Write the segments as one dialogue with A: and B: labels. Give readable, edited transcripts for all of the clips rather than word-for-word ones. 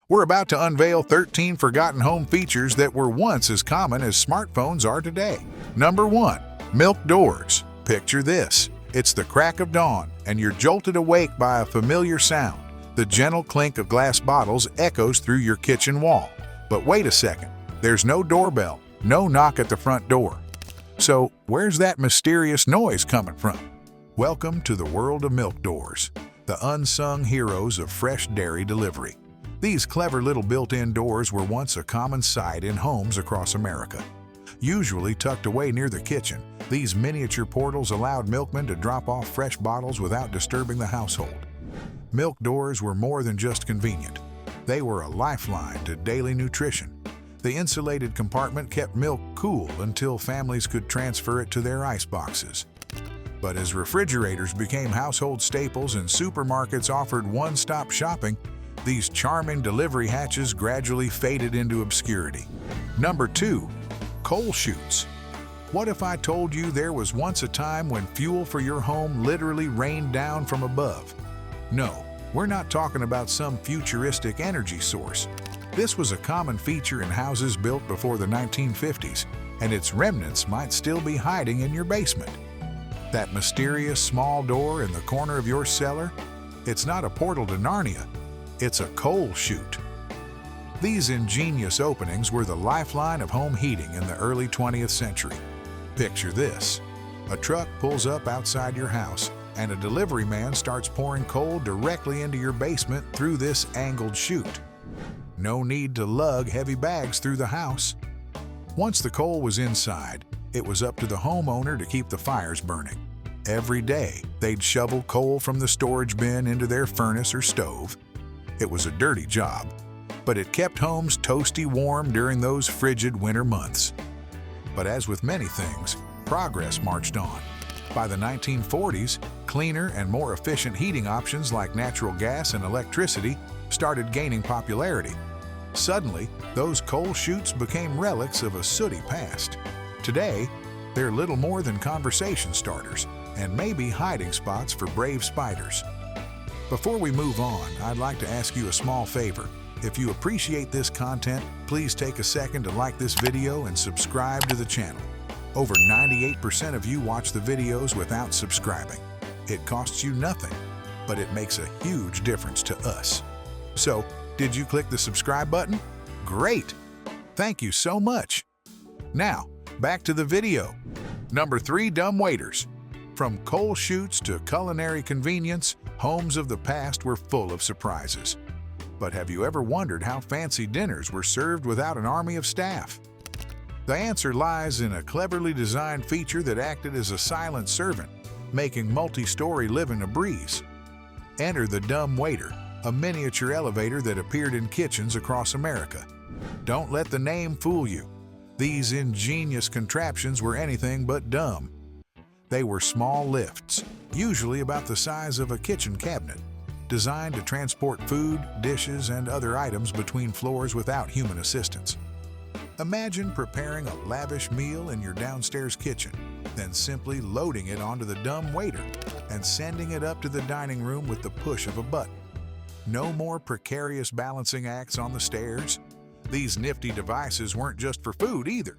A: We're about to unveil 13 forgotten home features that were once as common as smartphones are today. Number 1. Milk doors. Picture this. It's the crack of dawn, and you're jolted awake by a familiar sound. The gentle clink of glass bottles echoes through your kitchen wall. But wait a second. There's no doorbell, no knock at the front door. So, where's that mysterious noise coming from? Welcome to the world of milk doors, the unsung heroes of fresh dairy delivery. These clever little built-in doors were once a common sight in homes across America. Usually tucked away near the kitchen, these miniature portals allowed milkmen to drop off fresh bottles without disturbing the household. Milk doors were more than just convenient. They were a lifeline to daily nutrition. The insulated compartment kept milk cool until families could transfer it to their ice boxes. But as refrigerators became household staples and supermarkets offered one-stop shopping, these charming delivery hatches gradually faded into obscurity. Number 2. Coal chutes. What if I told you there was once a time when fuel for your home literally rained down from above? No, we're not talking about some futuristic energy source. This was a common feature in houses built before the 1950s, and its remnants might still be hiding in your basement. That mysterious small door in the corner of your cellar? It's not a portal to Narnia, it's a coal chute. These ingenious openings were the lifeline of home heating in the early 20th century. Picture this. A truck pulls up outside your house, and a delivery man starts pouring coal directly into your basement through this angled chute. No need to lug heavy bags through the house. Once the coal was inside, it was up to the homeowner to keep the fires burning. Every day, they'd shovel coal from the storage bin into their furnace or stove. It was a dirty job, but it kept homes toasty warm during those frigid winter months. But as with many things, progress marched on. By the 1940s, cleaner and more efficient heating options like natural gas and electricity started gaining popularity. Suddenly, those coal chutes became relics of a sooty past. Today, they're little more than conversation starters and maybe hiding spots for brave spiders. Before we move on, I'd like to ask you a small favor. If you appreciate this content, please take a second to like this video and subscribe to the channel. Over 98% of you watch the videos without subscribing. It costs you nothing, but it makes a huge difference to us. So, did you click the subscribe button? Great! Thank you so much! Now, back to the video. Number 3. Dumbwaiters. From coal chutes to culinary convenience, homes of the past were full of surprises. But have you ever wondered how fancy dinners were served without an army of staff? The answer lies in a cleverly designed feature that acted as a silent servant, making multi-story living a breeze. Enter the Dumbwaiter, a miniature elevator that appeared in kitchens across America. Don't let the name fool you. These ingenious contraptions were anything but dumb. They were small lifts, usually about the size of a kitchen cabinet, designed to transport food, dishes, and other items between floors without human assistance. Imagine preparing a lavish meal in your downstairs kitchen, then simply loading it onto the Dumbwaiter and sending it up to the dining room with the push of a button. No more precarious balancing acts on the stairs. These nifty devices weren't just for food either.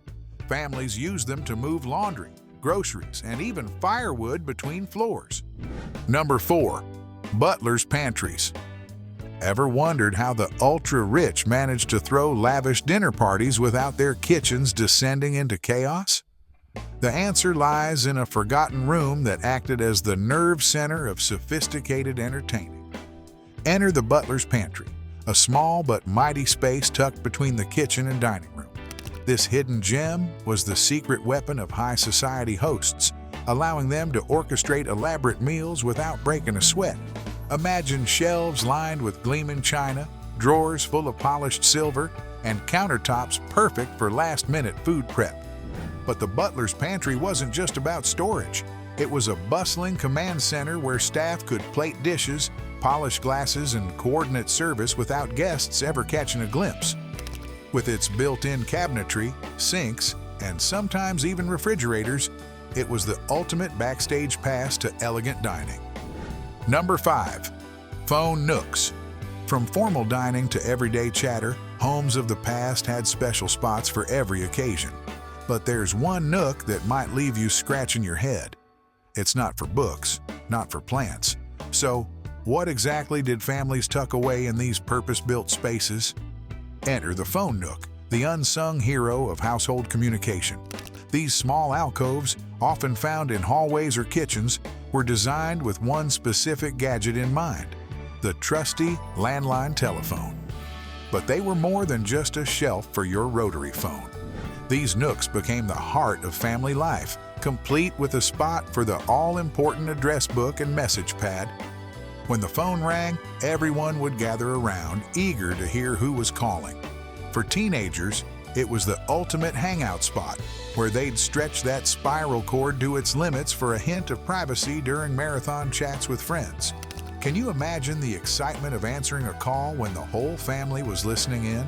A: Families used them to move laundry, groceries, and even firewood between floors. Number 4. Butler's pantries. Ever wondered how the ultra-rich managed to throw lavish dinner parties without their kitchens descending into chaos? The answer lies in a forgotten room that acted as the nerve center of sophisticated entertaining. Enter the butler's pantry, a small but mighty space tucked between the kitchen and dining room. This hidden gem was the secret weapon of high society hosts, allowing them to orchestrate elaborate meals without breaking a sweat. Imagine shelves lined with gleaming china, drawers full of polished silver, and countertops perfect for last-minute food prep. But the butler's pantry wasn't just about storage. It was a bustling command center where staff could plate dishes, polish glasses, and coordinate service without guests ever catching a glimpse. With its built-in cabinetry, sinks, and sometimes even refrigerators, it was the ultimate backstage pass to elegant dining. Number 5. Phone nooks. From formal dining to everyday chatter, homes of the past had special spots for every occasion. But there's one nook that might leave you scratching your head. It's not for books, not for plants. So, what exactly did families tuck away in these purpose-built spaces? Enter the phone nook, the unsung hero of household communication. These small alcoves, often found in hallways or kitchens, were designed with one specific gadget in mind: the trusty landline telephone. But they were more than just a shelf for your rotary phone. These nooks became the heart of family life, complete with a spot for the all-important address book and message pad. When the phone rang, everyone would gather around, eager to hear who was calling. For teenagers, it was the ultimate hangout spot, where they'd stretch that spiral cord to its limits for a hint of privacy during marathon chats with friends. Can you imagine the excitement of answering a call when the whole family was listening in?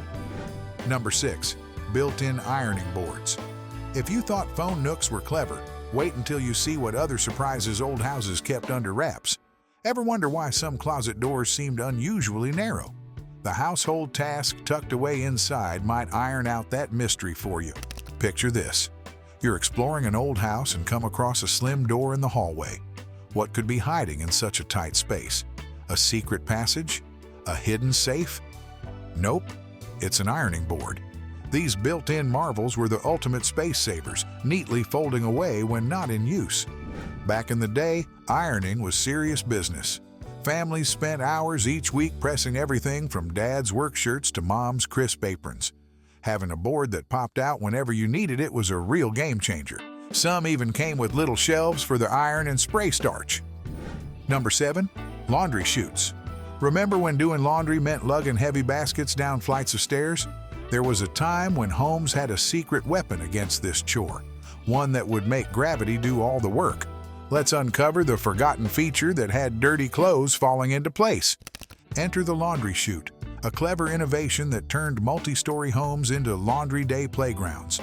A: Number 6. Built-in ironing boards. If you thought phone nooks were clever, wait until you see what other surprises old houses kept under wraps. Ever wonder why some closet doors seemed unusually narrow? The household task tucked away inside might iron out that mystery for you. Picture this. You're exploring an old house and come across a slim door in the hallway. What could be hiding in such a tight space? A secret passage? A hidden safe? Nope, it's an ironing board. These built-in marvels were the ultimate space savers, neatly folding away when not in use. Back in the day, ironing was serious business. Families spent hours each week pressing everything from dad's work shirts to mom's crisp aprons. Having a board that popped out whenever you needed it was a real game changer. Some even came with little shelves for the iron and spray starch. Number 7. Laundry chutes. Remember when doing laundry meant lugging heavy baskets down flights of stairs? There was a time when homes had a secret weapon against this chore, one that would make gravity do all the work. Let's uncover the forgotten feature that had dirty clothes falling into place. Enter the laundry chute, a clever innovation that turned multi-story homes into laundry day playgrounds.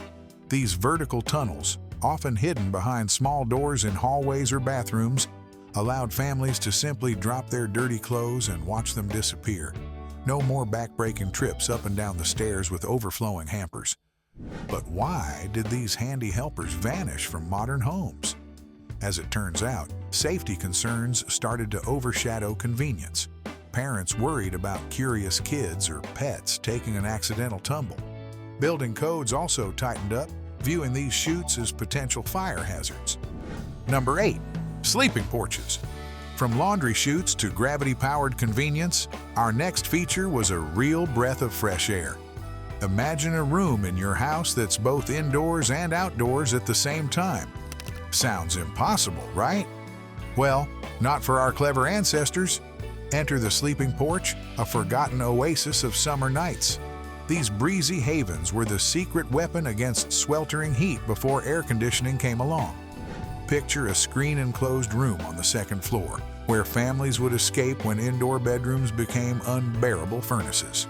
A: These vertical tunnels, often hidden behind small doors in hallways or bathrooms, allowed families to simply drop their dirty clothes and watch them disappear. No more back-breaking trips up and down the stairs with overflowing hampers. But why did these handy helpers vanish from modern homes? As it turns out, safety concerns started to overshadow convenience. Parents worried about curious kids or pets taking an accidental tumble. Building codes also tightened up, viewing these chutes as potential fire hazards. Number 8. Sleeping porches. From laundry chutes to gravity-powered convenience, our next feature was a real breath of fresh air. Imagine a room in your house that's both indoors and outdoors at the same time. Sounds impossible, right? Well, not for our clever ancestors. Enter the sleeping porch, a forgotten oasis of summer nights. These breezy havens were the secret weapon against sweltering heat before air conditioning came along. Picture a screen-enclosed room on the second floor, where families would escape when indoor bedrooms became unbearable furnaces.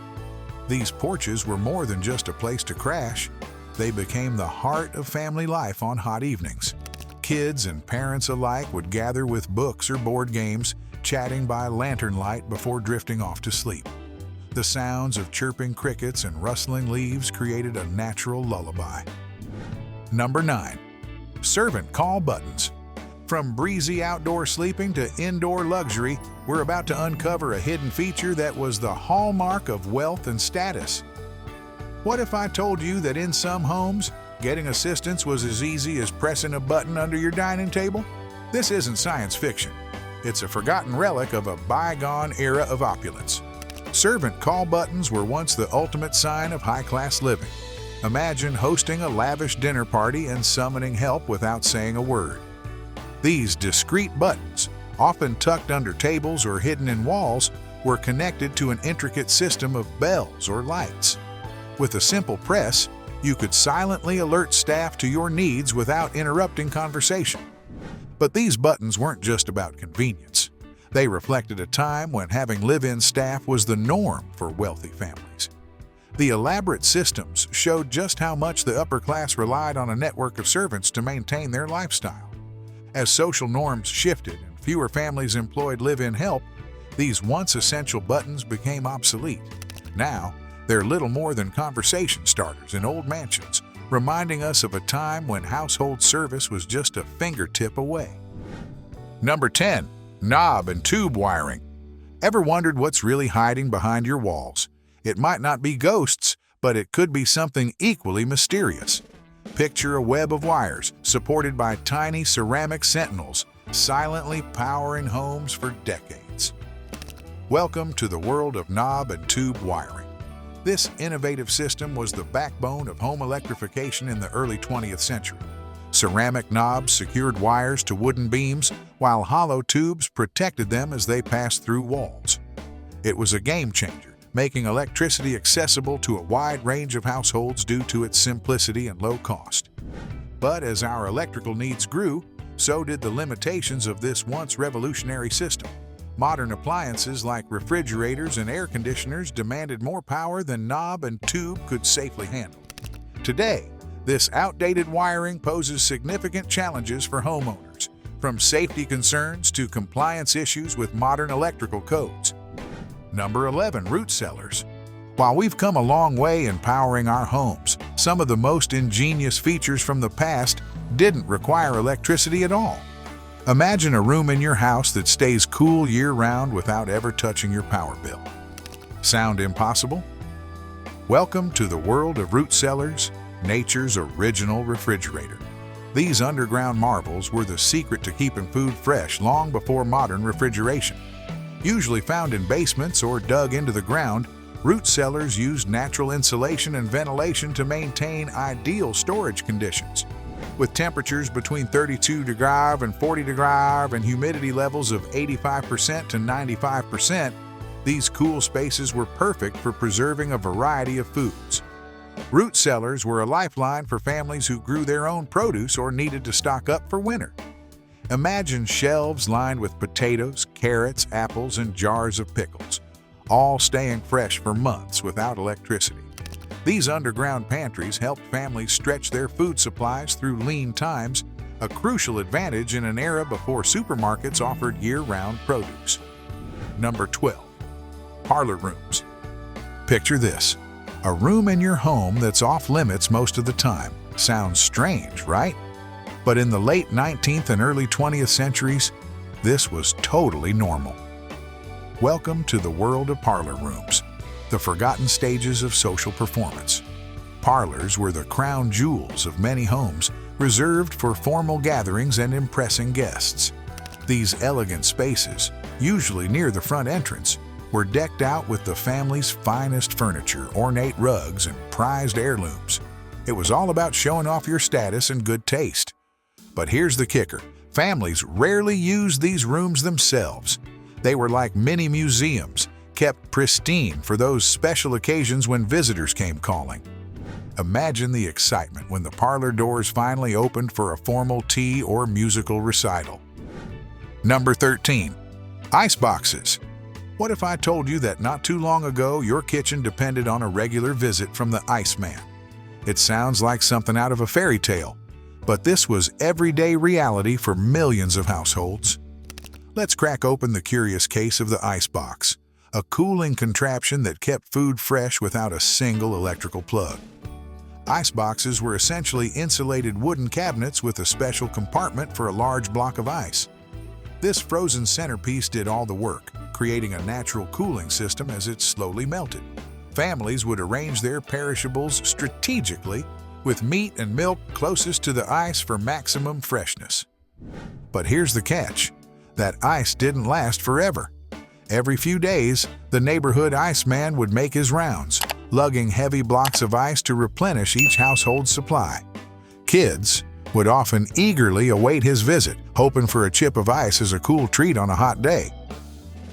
A: These porches were more than just a place to crash. They became the heart of family life on hot evenings. Kids and parents alike would gather with books or board games, chatting by lantern light before drifting off to sleep. The sounds of chirping crickets and rustling leaves created a natural lullaby. Number 9. Servant call buttons. From breezy outdoor sleeping to indoor luxury, we're about to uncover a hidden feature that was the hallmark of wealth and status. What if I told you that in some homes, getting assistance was as easy as pressing a button under your dining table? This isn't science fiction. It's a forgotten relic of a bygone era of opulence. Servant call buttons were once the ultimate sign of high-class living. Imagine hosting a lavish dinner party and summoning help without saying a word. These discreet buttons, often tucked under tables or hidden in walls, were connected to an intricate system of bells or lights. With a simple press, you could silently alert staff to your needs without interrupting conversation. But these buttons weren't just about convenience. They reflected a time when having live-in staff was the norm for wealthy families. The elaborate systems showed just how much the upper class relied on a network of servants to maintain their lifestyle. As social norms shifted and fewer families employed live-in help, These once essential buttons became obsolete. Now, they're little more than conversation starters in old mansions, reminding us of a time when household service was just a fingertip away. Number 10. Knob and tube wiring. Ever wondered what's really hiding behind your walls? It might not be ghosts, but it could be something equally mysterious. Picture a web of wires supported by tiny ceramic sentinels, silently powering homes for decades. Welcome to the world of knob and tube wiring. This innovative system was the backbone of home electrification in the early 20th century. Ceramic knobs secured wires to wooden beams, while hollow tubes protected them as they passed through walls. It was a game changer, making electricity accessible to a wide range of households due to its simplicity and low cost. But as our electrical needs grew, so did the limitations of this once revolutionary system. Modern appliances like refrigerators and air conditioners demanded more power than knob and tube could safely handle. Today, this outdated wiring poses significant challenges for homeowners, from safety concerns to compliance issues with modern electrical codes. Number 11. Root cellars. While we've come a long way in powering our homes, some of the most ingenious features from the past didn't require electricity at all. Imagine a room in your house that stays cool year-round without ever touching your power bill. Sound impossible? Welcome to the world of root cellars, nature's original refrigerator. These underground marvels were the secret to keeping food fresh long before modern refrigeration. Usually found in basements or dug into the ground, root cellars used natural insulation and ventilation to maintain ideal storage conditions. With temperatures between 32 degrees and 40 degrees and humidity levels of 85% to 95%, these cool spaces were perfect for preserving a variety of foods. Root cellars were a lifeline for families who grew their own produce or needed to stock up for winter. Imagine shelves lined with potatoes, carrots, apples, and jars of pickles, all staying fresh for months without electricity. These underground pantries helped families stretch their food supplies through lean times, a crucial advantage in an era before supermarkets offered year-round produce. Number 12. Parlor rooms. Picture this: a room in your home that's off-limits most of the time. Sounds strange, right? But in the late 19th and early 20th centuries, this was totally normal. Welcome to the world of parlor rooms, the forgotten stages of social performance. Parlors were the crown jewels of many homes, reserved for formal gatherings and impressing guests. These elegant spaces, usually near the front entrance, were decked out with the family's finest furniture, ornate rugs, and prized heirlooms. It was all about showing off your status and good taste. But here's the kicker: families rarely used these rooms themselves. They were like mini museums, kept pristine for those special occasions when visitors came calling. Imagine the excitement when the parlor doors finally opened for a formal tea or musical recital. Number 13. Ice boxes. What if I told you that not too long ago your kitchen depended on a regular visit from the Iceman? It sounds like something out of a fairy tale, but this was everyday reality for millions of households. Let's crack open the curious case of the icebox, a cooling contraption that kept food fresh without a single electrical plug. Iceboxes were essentially insulated wooden cabinets with a special compartment for a large block of ice. This frozen centerpiece did all the work, creating a natural cooling system as it slowly melted. Families would arrange their perishables strategically, with meat and milk closest to the ice for maximum freshness. But here's the catch: that ice didn't last forever. Every few days, the neighborhood iceman would make his rounds, lugging heavy blocks of ice to replenish each household's supply. Kids would often eagerly await his visit, hoping for a chip of ice as a cool treat on a hot day.